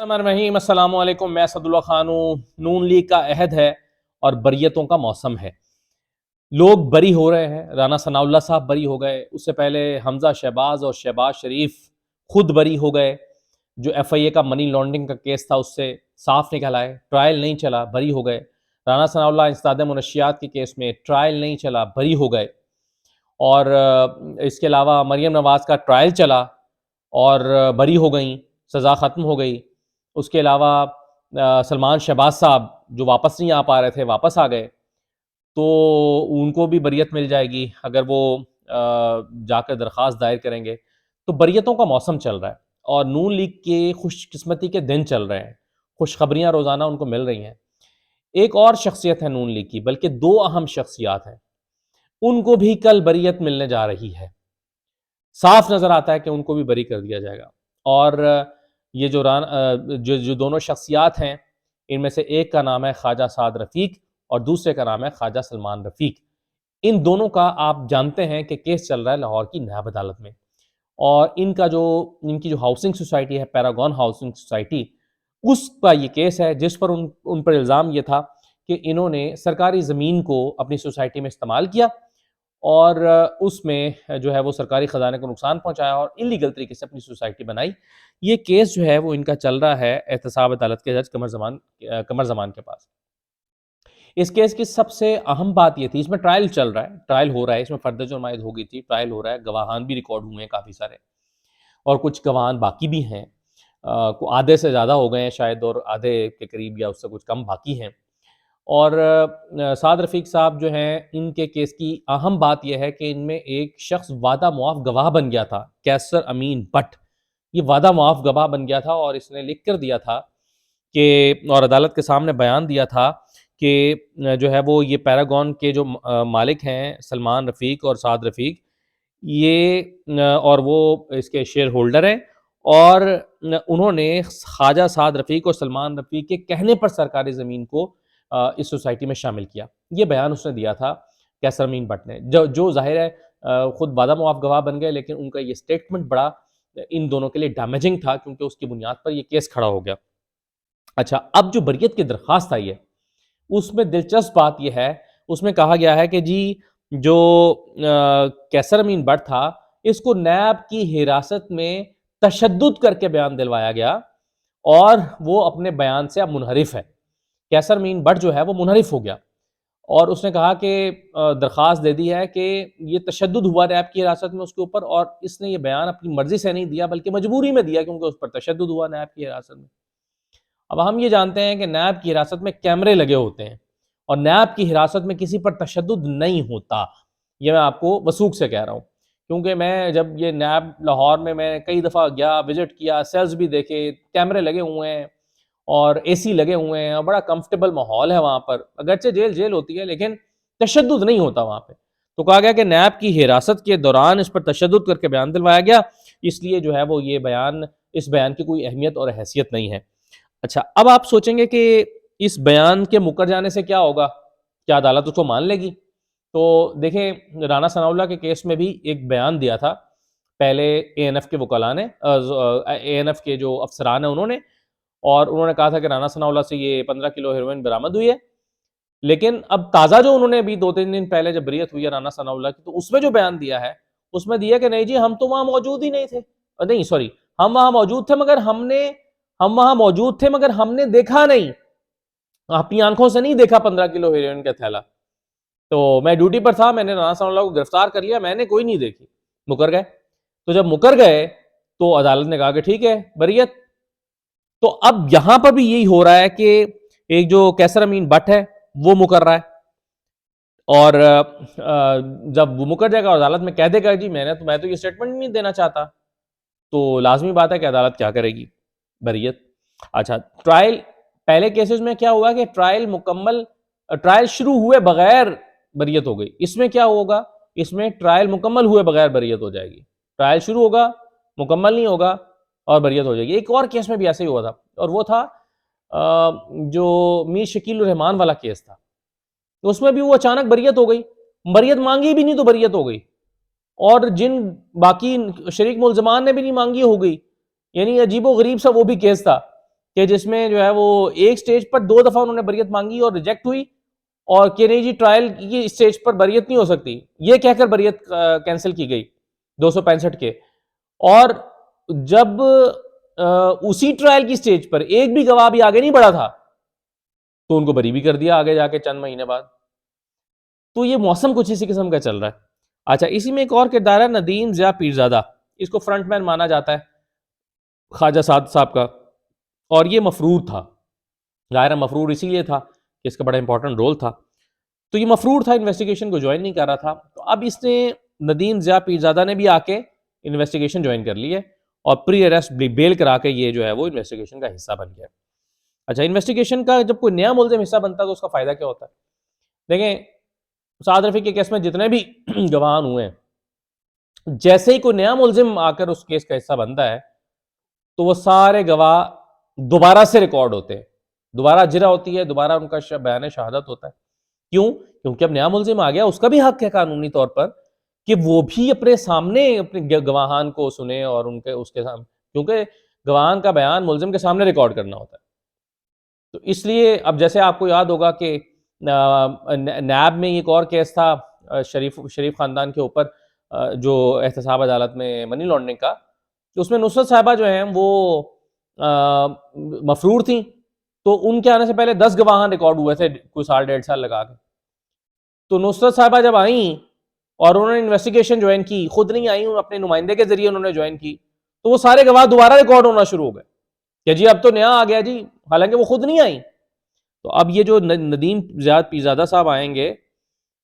السلام علیکم، میں اسد اللہ خان ہوں۔ نون لیگ کا عہد ہے اور بریتوں کا موسم ہے۔ لوگ بری ہو رہے ہیں، رانا ثناء اللہ صاحب بری ہو گئے، اس سے پہلے حمزہ شہباز اور شہباز شریف خود بری ہو گئے۔ جو ایف آئی اے کا منی لانڈرنگ کا کیس تھا اس سے صاف نکل آئے، ٹرائل نہیں چلا، بری ہو گئے۔ رانا ثناء اللہ انسداد منشیات کے کیس میں ٹرائل نہیں چلا، بری ہو گئے۔ اور اس کے علاوہ مریم نواز کا ٹرائل چلا اور بری ہو گئیں، سزا ختم ہو گئی۔ اس کے علاوہ سلمان شہباز صاحب جو واپس نہیں آ پا رہے تھے، واپس آ گئے، تو ان کو بھی بریت مل جائے گی اگر وہ جا کر درخواست دائر کریں گے۔ تو بریتوں کا موسم چل رہا ہے اور نون لیگ کے خوش قسمتی کے دن چل رہے ہیں، خوشخبریاں روزانہ ان کو مل رہی ہیں۔ ایک اور شخصیت ہے نون لیگ کی، بلکہ دو اہم شخصیات ہیں، ان کو بھی کل بریت ملنے جا رہی ہے۔ صاف نظر آتا ہے کہ ان کو بھی بری کر دیا جائے گا۔ اور یہ جو دونوں شخصیات ہیں، ان میں سے ایک کا نام ہے خواجہ سعد رفیق اور دوسرے کا نام ہے خواجہ سلمان رفیق۔ ان دونوں کا آپ جانتے ہیں کہ کیس چل رہا ہے لاہور کی نیاب عدالت میں، اور ان کی جو ہاؤسنگ سوسائٹی ہے، پیراگون ہاؤسنگ سوسائٹی، اس کا یہ کیس ہے جس پر ان پر الزام یہ تھا کہ انہوں نے سرکاری زمین کو اپنی سوسائٹی میں استعمال کیا اور اس میں جو ہے وہ سرکاری خزانے کو نقصان پہنچایا اور انلیگل طریقے سے اپنی سوسائٹی بنائی۔ یہ کیس جو ہے وہ ان کا چل رہا ہے احتساب عدالت کے جج قمر زمان کے پاس۔ اس کیس کی سب سے اہم بات یہ تھی، اس میں ٹرائل چل رہا ہے، ٹرائل ہو رہا ہے، اس میں فرد جرم عائد ہو گئی تھی، ٹرائل ہو رہا ہے، گواہان بھی ریکارڈ ہوئے ہیں کافی سارے، اور کچھ گواہان باقی بھی ہیں، آدھے سے زیادہ ہو گئے ہیں شاید، اور آدھے کے قریب یا اس سے کچھ کم باقی ہیں۔ اور سعد رفیق صاحب جو ہیں، ان کے کیس کی اہم بات یہ ہے کہ ان میں ایک شخص وعدہ معاف گواہ بن گیا تھا، کیسر امین بٹ۔ یہ وعدہ معاف گواہ بن گیا تھا اور اس نے لکھ کر دیا تھا کہ، اور عدالت کے سامنے بیان دیا تھا کہ جو ہے وہ یہ پیراگون کے جو مالک ہیں سلمان رفیق اور سعد رفیق، یہ اور وہ اس کے شیئر ہولڈر ہیں، اور انہوں نے خواجہ سعد رفیق اور سلمان رفیق کے کہنے پر سرکاری زمین کو اس سوسائٹی میں شامل کیا۔ یہ بیان اس نے دیا تھا کیسر امین بٹ نے، جو ظاہر ہے خود وعدہ معاف گواہ بن گئے، لیکن ان کا یہ سٹیٹمنٹ بڑا ان دونوں کے لیے ڈیمیجنگ تھا، کیونکہ اس کی بنیاد پر یہ کیس کھڑا ہو گیا۔ اچھا، اب جو بریت کی درخواست آئی ہے، اس میں دلچسپ بات یہ ہے، اس میں کہا گیا ہے کہ جی جو کیسر امین بٹ تھا، اس کو نیب کی حراست میں تشدد کر کے بیان دلوایا گیا اور وہ اپنے بیان سے اب منحرف ہے۔ کیسر امین بٹ جو ہے وہ منحرف ہو گیا اور اس نے کہا کہ درخواست دے دی ہے کہ یہ تشدد ہوا نیب کی حراست میں اس کے اوپر، اور اس نے یہ بیان اپنی مرضی سے نہیں دیا بلکہ مجبوری میں دیا، کیونکہ اس پر تشدد ہوا نیب کی حراست میں۔ اب ہم یہ جانتے ہیں کہ نیب کی حراست میں کیمرے لگے ہوتے ہیں اور نیب کی حراست میں کسی پر تشدد نہیں ہوتا، یہ میں آپ کو وثوق سے کہہ رہا ہوں، کیونکہ میں جب یہ نیب لاہور میں کئی دفعہ گیا، وزٹ کیا، سیلز بھی دیکھے، کیمرے لگے ہوئے ہیں اور اے سی لگے ہوئے ہیں اور بڑا کمفرٹیبل ماحول ہے وہاں پر، اگرچہ جیل ہوتی ہے لیکن تشدد نہیں ہوتا وہاں پہ۔ تو کہا گیا کہ نیب کی حراست کے دوران اس پر تشدد کر کے بیان دلوایا گیا، اس لیے جو ہے وہ یہ بیان، اس بیان کی کوئی اہمیت اور حیثیت نہیں ہے۔ اچھا، اب آپ سوچیں گے کہ اس بیان کے مکر جانے سے کیا ہوگا، کیا عدالت اس کو مان لے گی؟ تو دیکھیں، رانا ثناء اللہ کے کیس میں بھی ایک بیان دیا تھا پہلے اے این ایف کے وکلاء نے، اے این ایف کے جو افسران ہیں انہوں نے، اور انہوں نے کہا تھا کہ رانا ثناء اللہ سے یہ 15 کلو ہیروئن برآمد ہوئی ہے۔ لیکن اب تازہ جو انہوں نے ابھی 2-3 دن پہلے جب بریت ہوئی ہے رانا ثناء اللہ کی، تو اس میں جو بیان دیا ہے، اس میں دیا کہ نہیں جی، ہم تو وہاں موجود ہی نہیں تھے، نہیں سوری، ہم وہاں موجود تھے مگر ہم نے دیکھا نہیں، اپنی آنکھوں سے نہیں دیکھا 15 کلو ہیروئن کا تھیلا، تو میں ڈیوٹی پر تھا، میں نے رانا ثناء اللہ کو گرفتار کر لیا، میں نے کوئی نہیں دیکھی، مکر گئے۔ تو جب مکر گئے تو عدالت نے کہا کہ ٹھیک ہے، بریت۔ تو اب یہاں پر بھی یہی ہو رہا ہے کہ ایک جو کیسر امین بٹ ہے وہ مکر رہا ہے، اور جب وہ مکر جائے گا اور عدالت میں کہہ دے گا جی میں تو یہ سٹیٹمنٹ نہیں دینا چاہتا، تو لازمی بات ہے کہ عدالت کیا کرے گی، بریت۔ اچھا، ٹرائل، پہلے کیسز میں کیا ہوا کہ ٹرائل شروع ہوئے بغیر بریت ہو گئی، اس میں کیا ہوگا، اس میں ٹرائل مکمل ہوئے بغیر بریت ہو جائے گی، ٹرائل شروع ہوگا، مکمل نہیں ہوگا اور بریت ہو جائے گی۔ ایک اور کیس میں بھی ایسے ہی ہوا تھا، اور وہ تھا جو میر شکیل الرحمان والا کیس تھا، اس میں بھی وہ اچانک بریت ہو گئی، بریت مانگی بھی نہیں تو بریت ہو گئی، اور جن باقی شریک ملزمان نے بھی نہیں مانگی ہو گئی، یعنی عجیب و غریب سا وہ بھی کیس تھا کہ جس میں جو ہے وہ ایک سٹیج پر 2 دفعہ انہوں نے بریت مانگی اور ریجیکٹ ہوئی، اور کہ نہیں جی ٹرائل کی سٹیج پر بریت نہیں ہو سکتی، یہ کہہ کر بریت کینسل کی گئی 265 کے. اور جب اسی ٹرائل کی سٹیج پر ایک بھی گواہ بھی آگے نہیں بڑھا تھا تو ان کو بری بھی کر دیا آگے جا کے چند مہینے بعد. تو یہ موسم کچھ اسی قسم کا چل رہا ہے. اچھا، اسی میں ایک اور کردار ہے ندیم ضیاء پیرزادہ، اس کو فرنٹ مین مانا جاتا ہے خواجہ سعد صاحب کا، اور یہ مفرور تھا. ظاہر مفرور اسی لیے تھا کہ اس کا بڑا امپورٹنٹ رول تھا. تو یہ مفرور تھا، انویسٹیگیشن کو جوائن نہیں کر رہا تھا. تو اب اس نے ندیم ضیاء پیرزادہ نے بھی آ کے انویسٹیگیشن جوائن کر لی ہے اور پری اریسٹ بیل کرا کے یہ جو ہے وہ انویسٹیگیشن کا حصہ بن گیا. اچھا، انویسٹیگیشن کا جب کوئی نیا ملزم حصہ بنتا ہے تو اس کا فائدہ کیا ہوتا ہے؟ دیکھیں، سعد رفیق کے کیس میں جتنے بھی گواہان ہوئے ہیں، جیسے ہی کوئی نیا ملزم آ کر اس کیس کا حصہ بنتا ہے تو وہ سارے گواہ دوبارہ سے ریکارڈ ہوتے ہیں، دوبارہ اجرا ہوتی ہے، دوبارہ ان کا بیان شہادت ہوتا ہے. کیوں؟ کیونکہ اب نیا ملزم آ گیا، اس کا بھی حق ہے قانونی طور پر کہ وہ بھی اپنے سامنے اپنے گواہان کو سنے اور ان کے اس کے سامنے، کیونکہ گواہان کا بیان ملزم کے سامنے ریکارڈ کرنا ہوتا ہے. تو اس لیے اب جیسے آپ کو یاد ہوگا کہ نیب میں ایک اور کیس تھا شریف خاندان کے اوپر، جو احتساب عدالت میں منی لانڈرنگ کا، تو اس میں نصرت صاحبہ جو ہیں وہ مفرور تھیں، تو ان کے آنے سے پہلے 10 گواہان ریکارڈ ہوئے تھے کوئی سال 1.5 سال لگا کے. تو نصرت صاحبہ جب آئیں اور انہوں نے انویسٹیگیشن جوائن کی، خود نہیں آئیں، اپنے نمائندے کے ذریعے انہوں نے جوائن کی، تو وہ سارے گواہ دوبارہ ریکارڈ ہونا شروع ہو گئے کہ جی اب تو نیا آ گیا جی، حالانکہ وہ خود نہیں آئیں. تو اب یہ جو ندیم ضیاء پیرزادہ صاحب آئیں گے،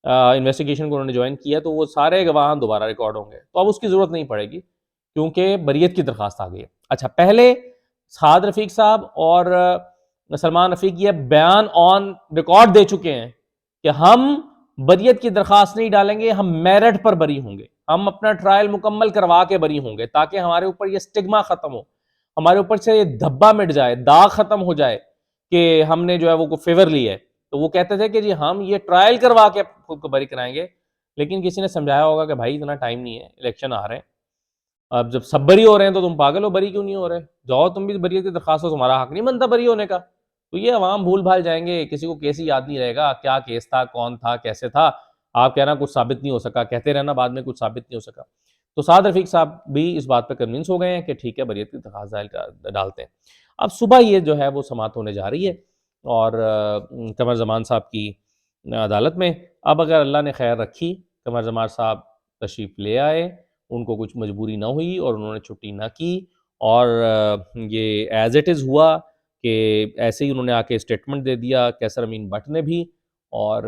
انویسٹیگیشن کو انہوں نے جوائن کیا، تو وہ سارے گواہان دوبارہ ریکارڈ ہوں گے. تو اب اس کی ضرورت نہیں پڑے گی کیونکہ بریت کی درخواست آ گئی ہے. اچھا، پہلے سعد رفیق صاحب اور سلمان رفیق یہ بیان آن ریکارڈ دے چکے ہیں کہ ہم بریت کی درخواست نہیں ڈالیں گے، ہم میرٹ پر بری ہوں گے، ہم اپنا ٹرائل مکمل کروا کے بری ہوں گے تاکہ ہمارے اوپر یہ سٹگما ختم ہو، ہمارے اوپر سے یہ دھبا مٹ جائے، داغ ختم ہو جائے کہ ہم نے جو ہے وہ فیور لی ہے. تو وہ کہتے تھے کہ جی ہم یہ ٹرائل کروا کے خود کو بری کرائیں گے. لیکن کسی نے سمجھایا ہوگا کہ بھائی اتنا ٹائم نہیں ہے، الیکشن آ رہے ہیں، اب جب سب بری ہو رہے ہیں تو تم پاگل ہو، بری کیوں نہیں ہو رہے؟ جاؤ تم بھی بری کی درخواست ہو، تمہارا حق نہیں بنتا بری ہونے کا. تو یہ عوام بھول بھال جائیں گے، کسی کو کیس ہی یاد نہیں رہے گا کیا کیس تھا، کون تھا، کیسے تھا. آپ کہنا کچھ ثابت نہیں ہو سکا، کہتے رہنا بعد میں کچھ ثابت نہیں ہو سکا. تو سعد رفیق صاحب بھی اس بات پہ کنونس ہو گئے ہیں کہ ٹھیک ہے بریت کی درخواست ڈالتے ہیں. اب صبح یہ جو ہے وہ سماعت ہونے جا رہی ہے اور قمر زمان صاحب کی عدالت میں. اب اگر اللہ نے خیر رکھی، قمر زمان صاحب تشریف لے آئے، ان کو کچھ مجبوری نہ ہوئی اور انہوں نے چھٹی نہ کی، اور یہ ایز اٹ از ہوا کہ ایسے ہی انہوں نے آ کے اسٹیٹمنٹ دے دیا کیسر امین بٹ نے بھی، اور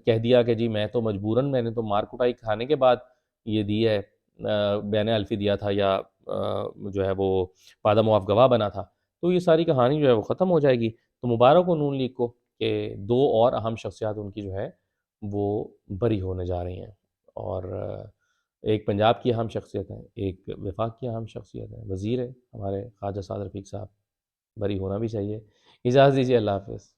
کہہ دیا کہ جی میں تو مجبوراً، میں نے تو مار کٹائی کھانے کے بعد یہ دی ہے، بیان الفی دیا تھا یا جو ہے وہ وعدہ معاف گواہ بنا تھا. تو یہ ساری کہانی جو ہے وہ ختم ہو جائے گی. تو مبارک ہو نون لیگ کو کہ 2 اور اہم شخصیات ان کی جو ہے وہ بری ہونے جا رہی ہیں، اور ایک پنجاب کی اہم شخصیت ہے، ایک وفاق کی اہم شخصیت ہے، وزیر ہے ہمارے خواجہ سعد رفیق صاحب، بری ہونا بھی چاہیے. اجازت دیجیے، اللہ حافظ.